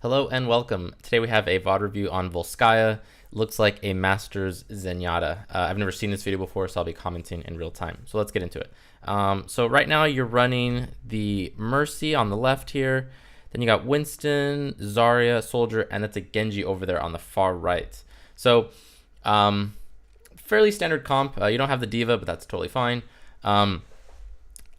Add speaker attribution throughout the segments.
Speaker 1: Hello and welcome. Today we have a VOD review on Volskaya. Looks like a Masters Zenyatta. I've never seen this video before, so I'll be commenting in real time. So let's get into it. So right now you're running the Mercy on the left here. Then you got Winston, Zarya, Soldier, and that's a Genji over there on the far right. So fairly standard comp. You don't have the Diva, but that's totally fine.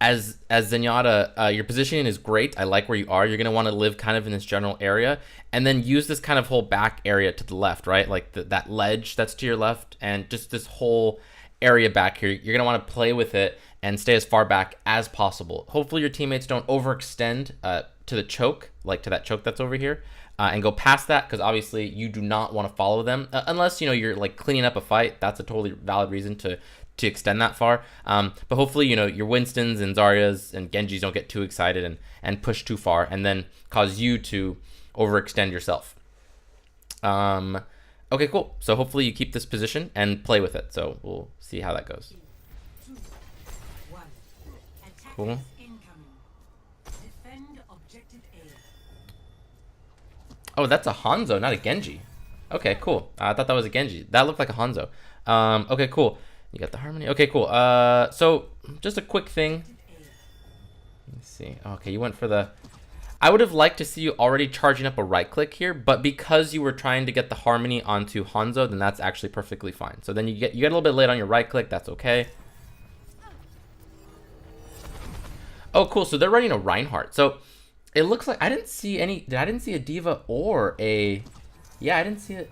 Speaker 1: As Zenyatta, your positioning is great. I like where you are. You're going to want to live kind of in this general area and then use this kind of whole back area to the left, right? Like that ledge that's to your left and just this whole area back here. You're going to want to play with it and stay as far back as possible. Hopefully your teammates don't overextend to the choke, like to that choke that's over here, and go past that, because obviously you do not want to follow them unless, you know, you're like cleaning up a fight. That's a totally valid reason to extend that far, but hopefully, you know, your Winstons and Zaryas and Genjis don't get too excited and push too far and then cause you to overextend yourself. Okay, cool. So hopefully you keep this position and play with it. So we'll see how that goes. Cool. Oh, that's a Hanzo, not a Genji. Okay, cool. I thought that was a Genji. That looked like a Hanzo. Okay, cool. You got the harmony. Okay, cool. So just a quick thing. Let's see. Okay, you went for the... I would have liked to see you already charging up a right click here, but because you were trying to get the harmony onto Hanzo, then that's actually perfectly fine. So then you get a little bit late on your right click. That's okay. Oh, cool. So they're running a Reinhardt. So it looks like I didn't see a Diva or a... Yeah, I didn't see it.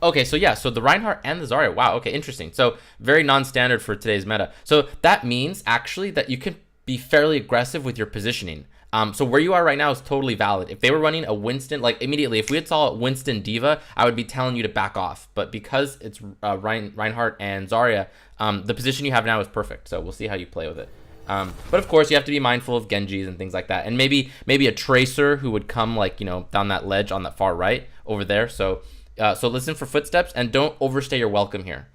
Speaker 1: Okay, so yeah, so the Reinhardt and the Zarya. Wow, okay, interesting. So very non-standard for today's meta. So that means actually that you can be fairly aggressive with your positioning. So where you are right now is totally valid. If they were running a Winston, like immediately, if we had saw Winston Diva, I would be telling you to back off. But because it's Reinhardt and Zarya, the position you have now is perfect. So we'll see how you play with it. But of course, you have to be mindful of Genjis and things like that. And maybe a Tracer who would come, like, you know, down that ledge on that far right over there. So listen for footsteps and don't overstay your welcome here.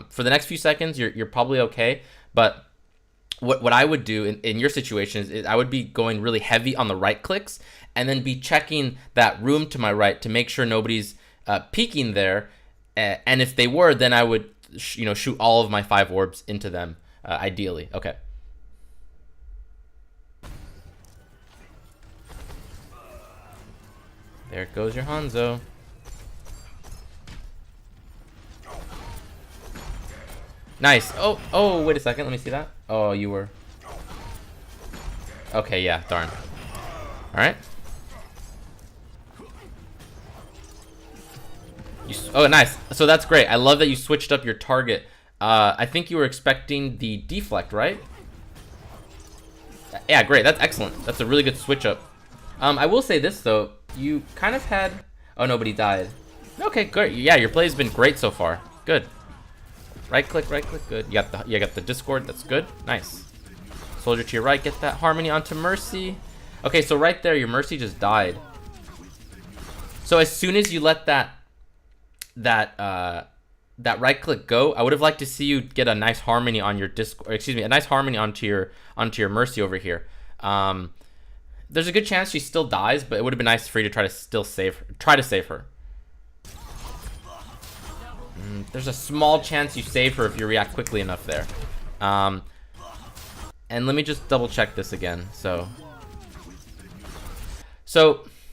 Speaker 1: For the next few seconds, you're probably okay. But what I would do in your situations is I would be going really heavy on the right clicks and then be checking that room to my right to make sure nobody's peeking there. And if they were, then I would shoot all of my 5 orbs into them, ideally. Okay. There goes your Hanzo. Nice. Oh, wait a second. Let me see that. Oh, you were... Okay, yeah, darn. Alright. Oh, nice. So that's great. I love that you switched up your target. I think you were expecting the deflect, right? Yeah, great. That's excellent. That's a really good switch up. I will say this, though. You kind of had... Oh, nobody died. Okay, good. Yeah, your play's been great so far. Good. Right click, good. You got the Discord, that's good. Nice. Soldier to your right, get that harmony onto Mercy. Okay, so right there, your Mercy just died. So as soon as you let that right click go, I would have liked to see you get a nice harmony on your Discord, excuse me, a nice harmony onto your Mercy over here. There's a good chance she still dies, but it would have been nice for you to try to save her. There's a small chance you save her if you react quickly enough there. And let me just double check this again. So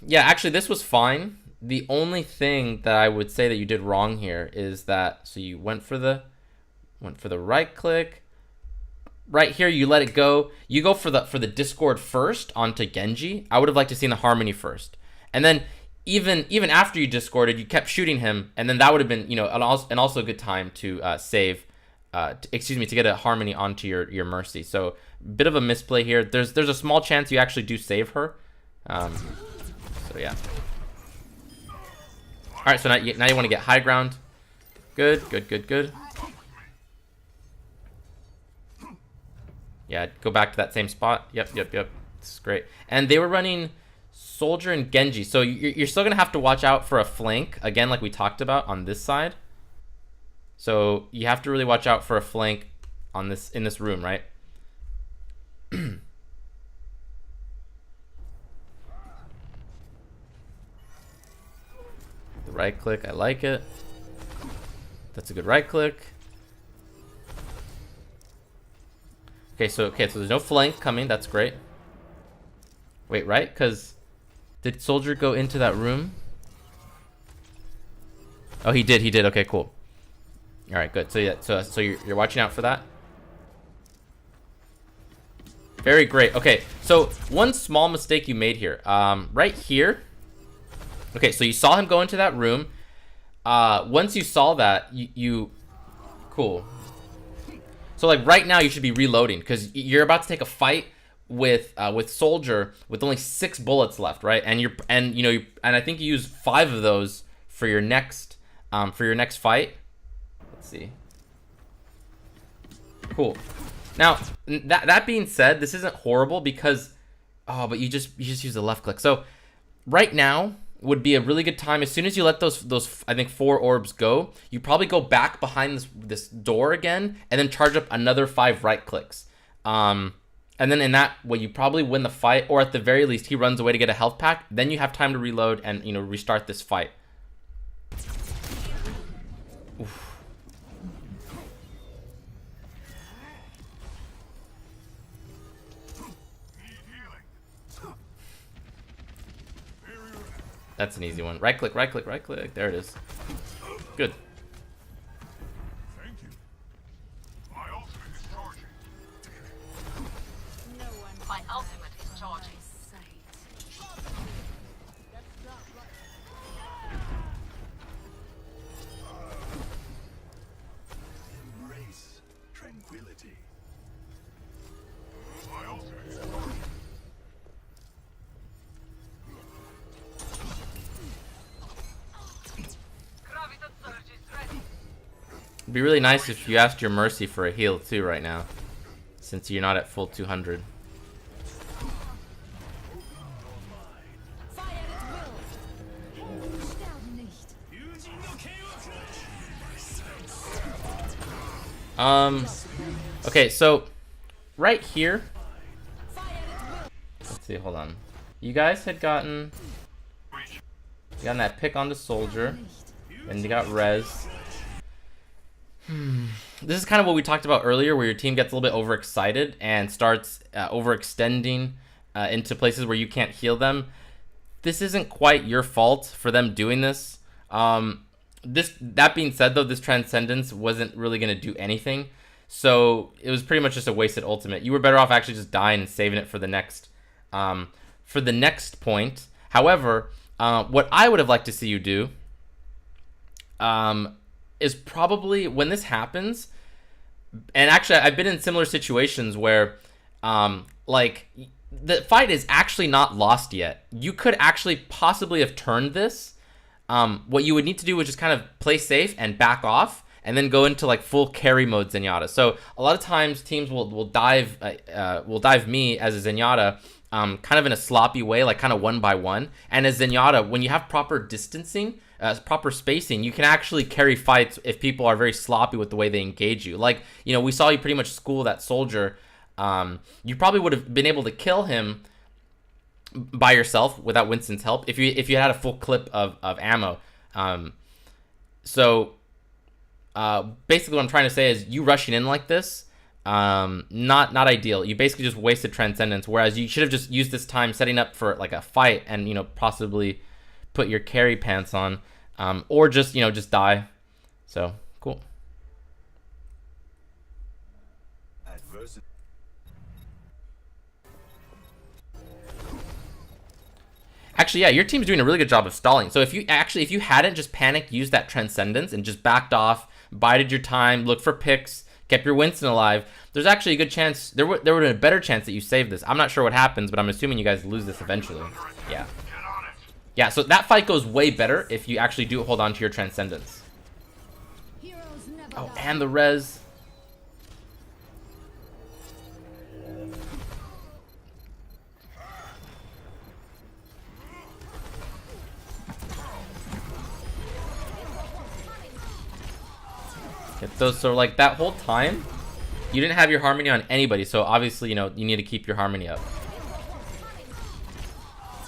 Speaker 1: yeah, actually this was fine. The only thing that I would say that you did wrong here is that, so you went for the right click. Right here, you let it go. You go for the Discord first onto Genji. I would have liked to see the harmony first. And then even after you discorded, you kept shooting him, and then that would have been, you know, and also a good time to save, to get a harmony onto your Mercy. So bit of a misplay here. There's a small chance you actually do save her. So yeah. All right, so now you want to get high ground. Good. Yeah, go back to that same spot. Yep. This is great. And they were running Soldier and Genji, so you're still gonna have to watch out for a flank again, like we talked about on this side. So you have to really watch out for a flank on in this room, right? Right click. I like it. That's a good right click. Okay, so there's no flank coming. That's great. Wait, right? Because did Soldier go into that room? Oh, he did. He did. Okay, cool. All right, good. So yeah, so you're watching out for that. Very great. Okay, so one small mistake you made here. Right here. Okay, so you saw him go into that room. Once you saw that, you cool. So like right now you should be reloading because you're about to take a fight with Soldier with only 6 bullets left, right? And I think you use 5 of those for your next fight. Let's see. Cool. Now that being said, this isn't horrible because but you just use the left click. So right now would be a really good time. As soon as you let those I think 4 orbs go, you probably go back behind this door again and then charge up another 5 right clicks. And then in that way you probably win the fight, or at the very least he runs away to get a health pack. Then you have time to reload and restart this fight. Oof. That's an easy one. Right click, right click, right click. There it is. Good.
Speaker 2: Thank you. My ultimate is charging.
Speaker 3: My ultimate is charging.
Speaker 2: Embrace tranquility. My ultimate is charging.
Speaker 1: It'd be really nice if you asked your Mercy for a heal too right now, since you're not at full 200. Okay, so right here. Let's see, hold on. You guys had gotten that pick on the Soldier, and you got res. This is kind of what we talked about earlier, where your team gets a little bit overexcited and starts overextending into places where you can't heal them. This isn't quite your fault for them doing this. That being said, though, this Transcendence wasn't really going to do anything, so it was pretty much just a wasted ultimate. You were better off actually just dying and saving it for the next point. However, what I would have liked to see you do is probably when this happens, and actually I've been in similar situations where like the fight is actually not lost yet. You could actually possibly have turned this. What you would need to do is just kind of play safe and back off, and then go into like full carry mode Zenyatta. So a lot of times teams will dive me as a Zenyatta kind of in a sloppy way, like kind of 1 by 1. And as Zenyatta, when you have proper distancing, proper spacing, you can actually carry fights if people are very sloppy with the way they engage you. Like, we saw you pretty much school that Soldier. You probably would have been able to kill him by yourself without Winston's help if you had a full clip of ammo. So basically what I'm trying to say is you rushing in like this, not ideal. You basically just wasted Transcendence, whereas you should have just used this time setting up for like a fight and possibly put your carry pants on, or just just die. So cool. Actually, yeah, your team's doing a really good job of stalling. So if you hadn't just panicked, used that Transcendence and just backed off, bided your time, looked for picks, kept your Winston alive, there's actually a good chance, there would have been a better chance that you saved this. I'm not sure what happens, but I'm assuming you guys lose this eventually. Yeah. Yeah, so that fight goes way better if you actually do hold on to your Transcendence. Oh, and the res. Get those, so like that whole time, you didn't have your Harmony on anybody, so obviously, you need to keep your Harmony up.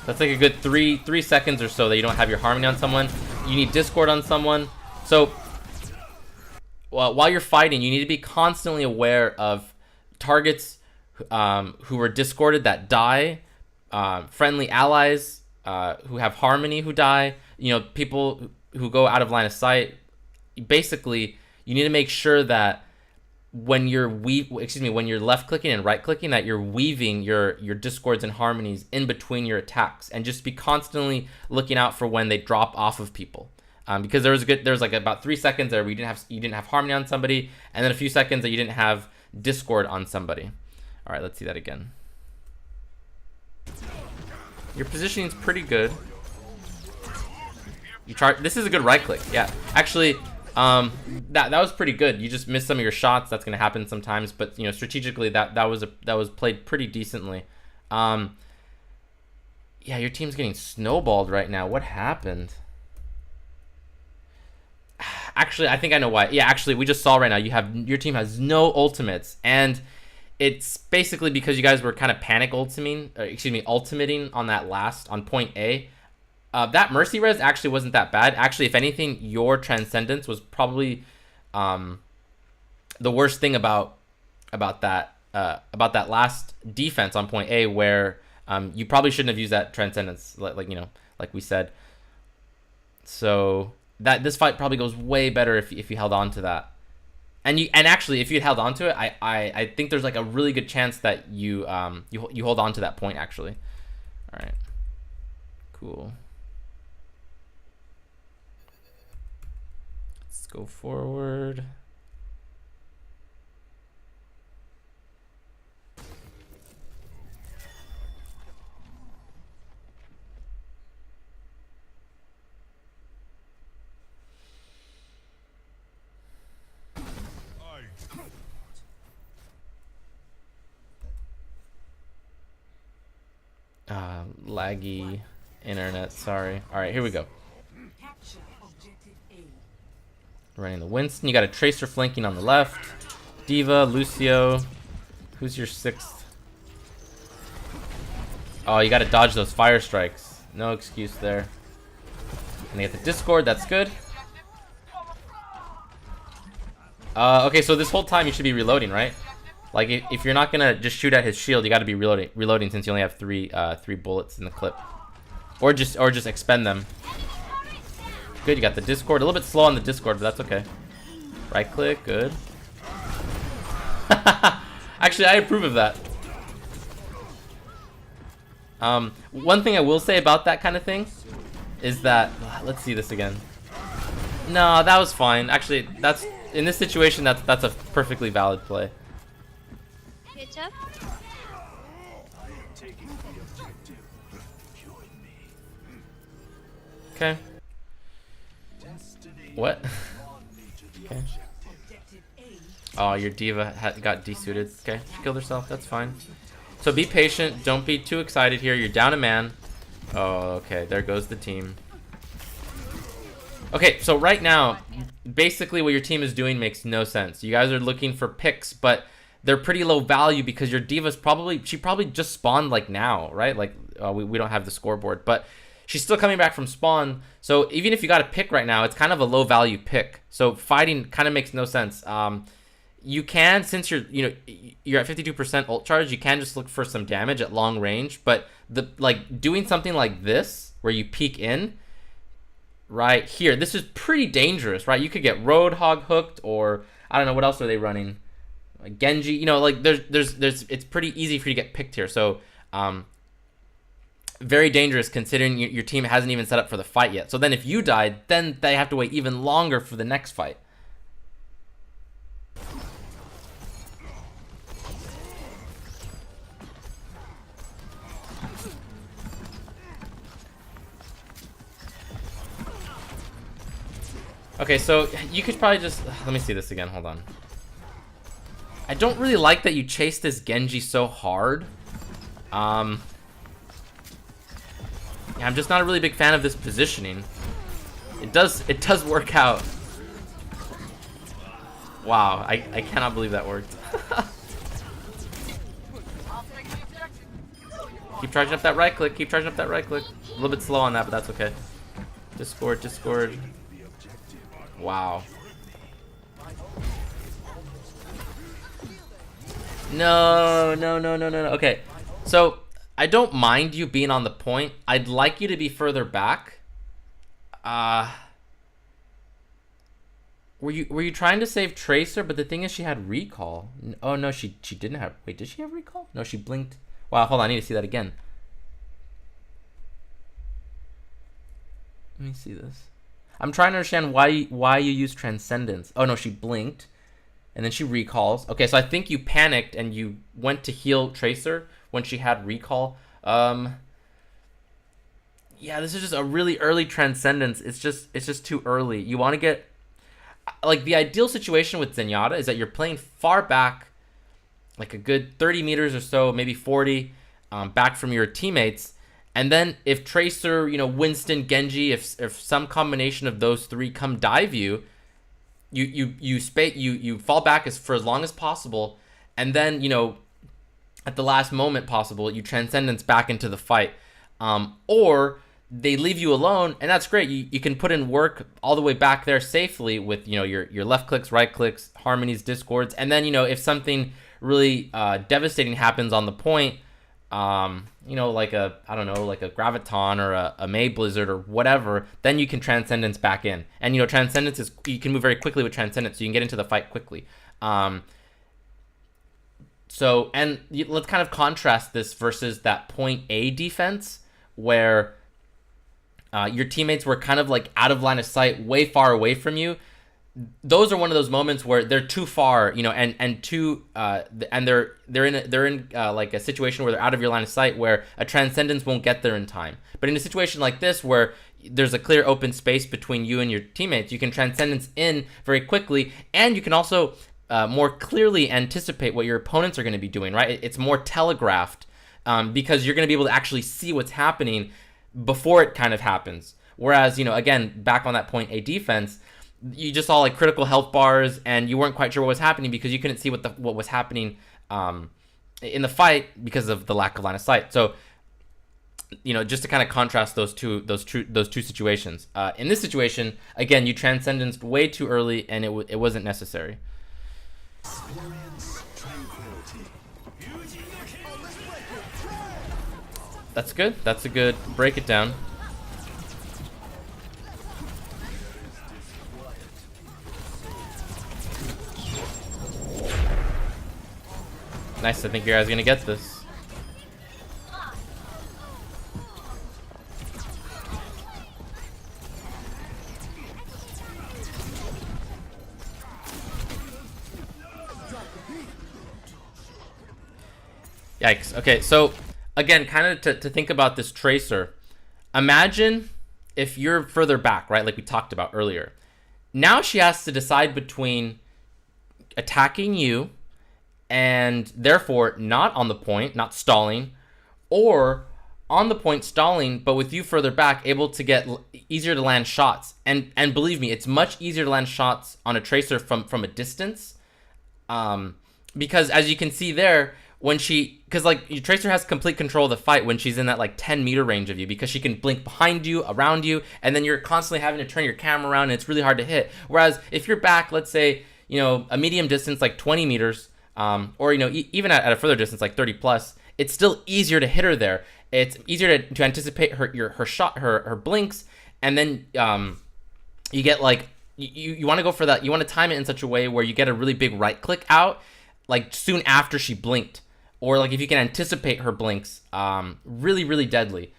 Speaker 1: That's like a good three seconds or so that you don't have your Harmony on someone. You need Discord on someone. So while you're fighting, you need to be constantly aware of targets who are discorded that die, friendly allies who have harmony who die, you know, people who go out of line of sight. Basically, you need to make sure that when you're when you're left clicking and right clicking, that you're weaving your discords and harmonies in between your attacks, and just be constantly looking out for when they drop off of people. Because there's like about 3 seconds there where you didn't have harmony on somebody, and then a few seconds that you didn't have discord on somebody. All right, let's see that again. Your positioning is pretty good. This is a good right click. Yeah, actually, that was pretty good. You just missed some of your shots. That's gonna happen sometimes, but you know, strategically that was played pretty decently. Yeah, your team's getting snowballed right now. What happened? Actually, I think I know why. Yeah, actually, we just saw right now your team has no ultimates, and it's basically because you guys were kind of panic ultimating on that on point A. That Mercy res actually wasn't that bad. Actually, if anything, your Transcendence was probably the worst thing about that last defense on point A, where you probably shouldn't have used that Transcendence, like we said. So this fight probably goes way better if you held on to that. And actually, if you had held on to it, I think there's like a really good chance that you hold on to that point actually. All right, cool. Let's go forward. Laggy internet, sorry. Alright, here we go. Running the Winston. You got a Tracer flanking on the left. D.Va, Lucio. Who's your 6th? Oh, you gotta dodge those fire strikes. No excuse there. And they get the Discord, that's good. Okay, so this whole time you should be reloading, right? Like, if you're not gonna just shoot at his shield, you gotta be reloading since you only have three bullets in the clip. Or just expend them. Good, you got the Discord. A little bit slow on the Discord, but that's okay. Right click, good. Actually, I approve of that. One thing I will say about that kind of thing is that, let's see this again. No, that was fine. Actually, in this situation, that's a perfectly valid play. Okay. What? Okay. Oh, your D.Va got desuited. Okay, she killed herself. That's fine. So be patient. Don't be too excited here. You're down a man. Oh, okay. There goes the team. Okay, so right now, basically what your team is doing makes no sense. You guys are looking for picks, but they're pretty low value because your D.Va's probably just spawned like now, right? Like we don't have the scoreboard, but she's still coming back from spawn. So even if you got a pick right now, it's kind of a low value pick. So fighting kind of makes no sense. You can, since you're at 52% ult charge, you can just look for some damage at long range. But doing something like this where you peek in right here, this is pretty dangerous, right? You could get Roadhog hooked, or I don't know what else are they running. Like Genji, you know, like there's it's pretty easy for you to get picked here. So very dangerous considering your team hasn't even set up for the fight yet. So then if you died, then they have to wait even longer for the next fight. Okay, so you could probably just... Let me see this again, hold on. I don't really like that you chase this Genji so hard. Yeah, I'm just not a really big fan of this positioning. It does work out. Wow, I cannot believe that worked. Keep charging up that right click, keep charging up that right click. A little bit slow on that, but that's okay. Discord, Discord. Wow. No, no, no, no, no, no. Okay, so I don't mind you being on the point. I'd like you to be further back. Were you trying to save Tracer? But the thing is, she had recall. Oh no, she didn't have. Wait, did she have recall? No, she blinked. Wow, hold on, I need to see that again. Let me see this. I'm trying to understand why you use Transcendence. Oh no, she blinked, and then she recalls. Okay, so I think you panicked and you went to heal Tracer when she had recall. Yeah, this is just a really early Transcendence. It's just too early. You want to get, like, the ideal situation with Zenyatta is that you're playing far back, like a good 30 meters or so, maybe 40, back from your teammates. And then if Tracer, Winston, Genji, if some combination of those three come dive you, you fall back for as long as possible, and then at the last moment possible, you Transcendence back into the fight, or they leave you alone, and that's great. You can put in work all the way back there safely with your left clicks, right clicks, harmonies, discords, and then if something really devastating happens on the point, like a Graviton or a May Blizzard or whatever, then you can Transcendence back in. And Transcendence is, you can move very quickly with Transcendence, so you can get into the fight quickly. So, and let's kind of contrast this versus that point A defense where your teammates were kind of like out of line of sight, way far away from you. Those are one of those moments where they're too far, and they're in like a situation where they're out of your line of sight, where a Transcendence won't get there in time. But in a situation like this, where there's a clear open space between you and your teammates, you can Transcendence in very quickly, and you can also more clearly anticipate what your opponents are going to be doing. Right? It's more telegraphed because you're going to be able to actually see what's happening before it kind of happens. Whereas, again, back on that point A defense, you just saw like critical health bars, and you weren't quite sure what was happening because you couldn't see what was happening in the fight because of the lack of line of sight. So, just to kind of contrast those two situations. In this situation, again, you Transcendenced way too early, and it wasn't necessary. That's good. That's a good break it down. Nice, I think you guys are gonna get this. Yikes. Okay, so again, kind of to think about this Tracer, imagine if you're further back, right, like we talked about earlier. Now she has to decide between attacking you and therefore not on the point, not stalling, or on the point stalling, but with you further back, able to get easier to land shots. And believe me, it's much easier to land shots on a Tracer from a distance, because as you can see there, because like your Tracer has complete control of the fight when she's in that like 10-meter range of you, because she can blink behind you, around you, and then you're constantly having to turn your camera around, and it's really hard to hit. Whereas if you're back, let's say a medium distance like 20 meters, or even at a further distance like 30 plus, it's still easier to hit her there. It's easier to anticipate her shot, her blinks, and then you get like you want to go for that. You want to time it in such a way where you get a really big right click out like soon after she blinked, or like if you can anticipate her blinks, really deadly.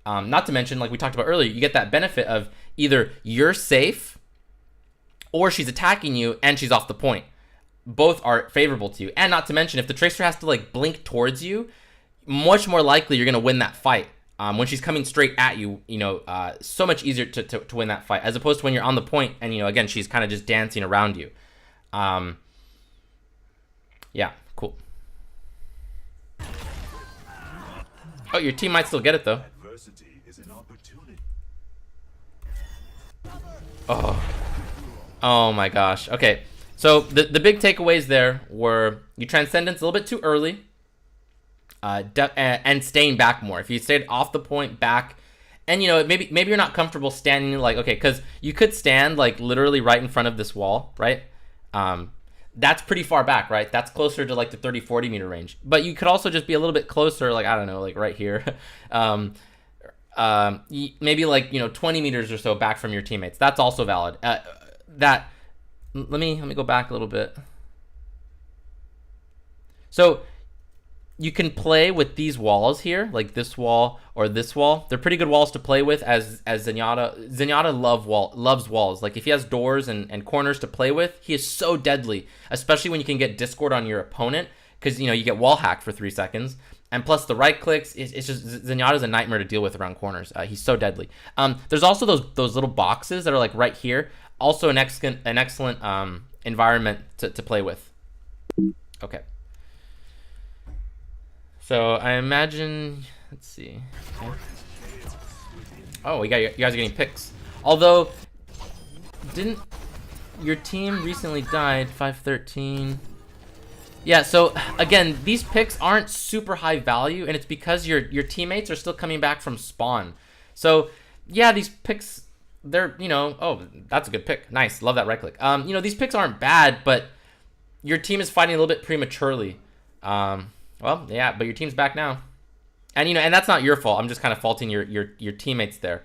Speaker 1: Not to mention, like we talked about earlier, you get that benefit of either you're safe or she's attacking you and she's off the point. Both are favorable to you. And not to mention, if the Tracer has to like blink towards you, much more likely you're going to win that fight. When she's coming straight at you, so much easier to win that fight, as opposed to when you're on the point and, again, she's kind of just dancing around you. Yeah, cool. Oh, your team might still get it, though.
Speaker 2: Adversity is an opportunity.
Speaker 1: Oh my gosh. Okay. So the big takeaways there were you Transcendence a little bit too early, and staying back more. If you stayed off the point back And you know, maybe you're not comfortable standing like, okay, because you could stand like literally right in front of this wall, right? That's pretty far back, right? That's closer to like the 30-40 meter range. But you could also just be a little bit closer, like, I don't know, like right here. Maybe like, you know, 20 meters or so back from your teammates. That's also valid. Let me go back a little bit. So you can play with these walls here, like this wall or this wall. They're pretty good walls to play with as Zenyatta. Zenyatta loves walls. Like if he has doors and corners to play with, he is so deadly, especially when you can get Discord on your opponent, because you know you get wall hacked for 3 seconds. And plus the right clicks, it's just Zenyatta's a nightmare to deal with around corners. He's so deadly. There's also those little boxes that are like right here. Also an excellent environment to play with. Okay. So I imagine, let's see. Okay. Oh, you guys are getting picks. Although, didn't your team recently died? 513. Yeah. So again, these picks aren't super high value, and it's because your teammates are still coming back from spawn. So yeah, these picks, they're, you know, oh, that's a good pick. Nice, love that right click. You know, these picks aren't bad, but your team is fighting a little bit prematurely. Well, yeah, but your team's back now. And, you know, and that's not your fault. I'm just kind of faulting your teammates there.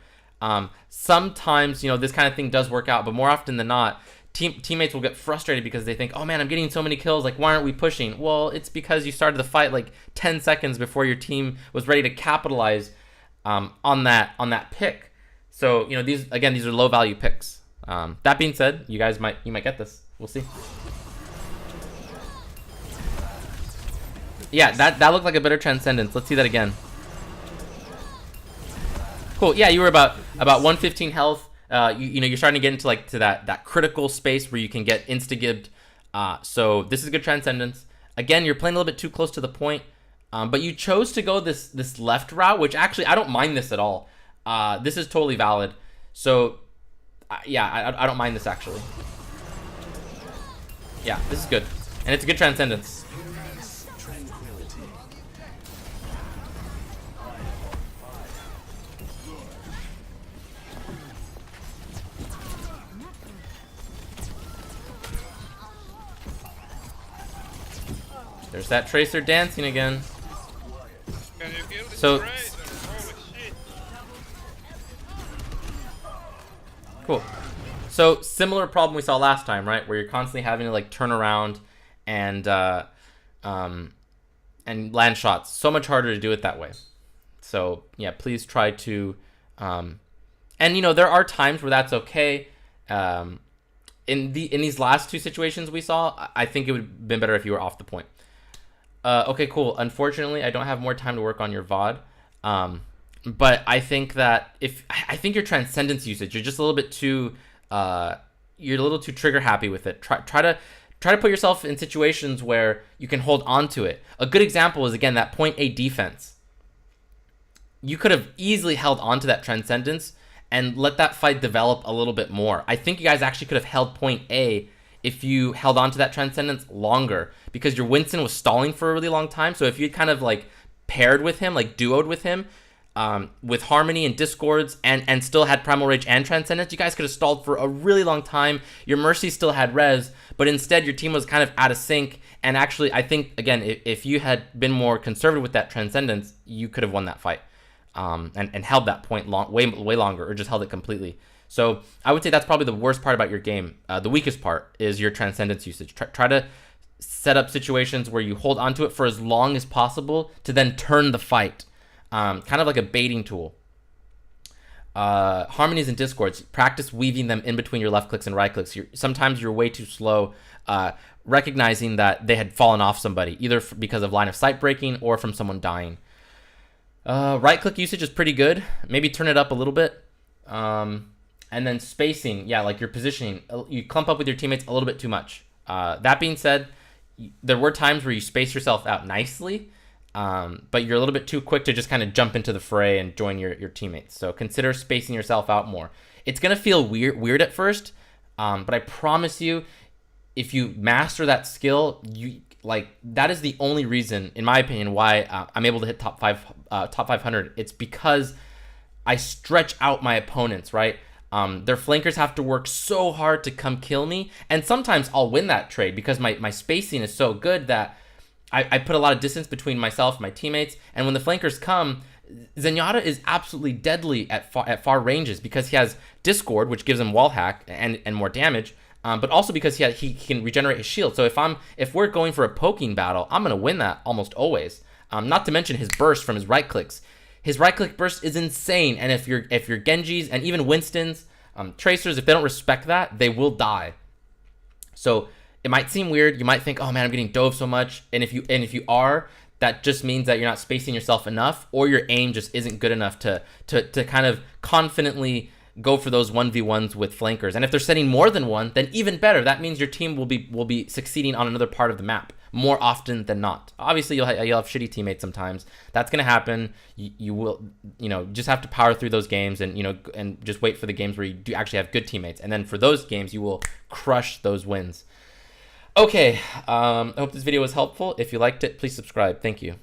Speaker 1: Sometimes, you know, this kind of thing does work out, but more often than not, teammates will get frustrated because they think, oh man, I'm getting so many kills. Like, why aren't we pushing? Well, it's because you started the fight like 10 seconds before your team was ready to capitalize on that pick. So, you know, these are low value picks. That being said, you might get this. We'll see. Yeah, that looked like a better Transcendence. Let's see that again. Cool. Yeah, you were about 115 health. You know, you're starting to get into that critical space where you can get insta-gibbed. So this is good Transcendence. Again, you're playing a little bit too close to the point, but you chose to go this left route, which actually I don't mind this at all. This is totally valid. So yeah, I don't mind this actually. Yeah, this is good, and it's a good Transcendence. There's that Tracer dancing again. So cool. So similar problem we saw last time, right? Where you're constantly having to like turn around and land shots. So much harder to do it that way. So yeah, please try to and you know, there are times where that's okay. In these last two situations we saw, I think it would have been better if you were off the point. Okay, cool. Unfortunately, I don't have more time to work on your VOD. But I think that I think your Transcendence usage, you're just a little bit too you're a little too trigger happy with it. Try to put yourself in situations where you can hold on to it. A good example is, again, that point A defense. You could have easily held on to that Transcendence and let that fight develop a little bit more. I think you guys actually could have held point A if you held on to that Transcendence longer, because your Winston was stalling for a really long time. So if you kind of like paired with him, like duoed with him, with Harmony and Discords and still had Primal Rage and Transcendence, you guys could have stalled for a really long time. Your Mercy still had res, but instead your team was kind of out of sync. And actually, I think, again, if you had been more conservative with that Transcendence, you could have won that fight and held that point way longer, or just held it completely. So I would say that's probably the worst part about your game. The weakest part is your Transcendence usage. Try to set up situations where you hold onto it for as long as possible to then turn the fight. Kind of like a baiting tool. Harmonies and Discords, practice weaving them in between your left clicks and right clicks. Sometimes you're way too slow recognizing that they had fallen off somebody, either because of line of sight breaking or from someone dying. Right click usage is pretty good. Maybe turn it up a little bit. And then spacing, yeah, like your positioning, you clump up with your teammates a little bit too much. That being said, there were times where you space yourself out nicely, but you're a little bit too quick to just kind of jump into the fray and join your teammates. So consider spacing yourself out more. It's gonna feel weird at first, but I promise you, if you master that skill, that is the only reason, in my opinion, why I'm able to hit top 500. It's because I stretch out my opponents, right? Their flankers have to work so hard to come kill me, and sometimes I'll win that trade because my spacing is so good that I put a lot of distance between myself and my teammates, and when the flankers come, Zenyatta is absolutely deadly at far ranges because he has Discord, which gives him wall hack and more damage, but also because he can regenerate his shield. So if we're going for a poking battle, I'm gonna win that almost always. Not to mention his burst from his right clicks. His right click burst is insane, and if your Genjis and even Winston's Tracers, if they don't respect that, they will die. So it might seem weird. You might think, oh man, I'm getting dove so much, and if you are, that just means that you're not spacing yourself enough, or your aim just isn't good enough to kind of confidently go for those 1v1s with flankers. And if they're setting more than one, then even better. That means your team will be succeeding on another part of the map more often than not. Obviously, you'll have shitty teammates sometimes. That's gonna happen. You will, just have to power through those games, and and just wait for the games where you do actually have good teammates. And then for those games, you will crush those wins. Okay, I hope this video was helpful. If you liked it, please subscribe. Thank you.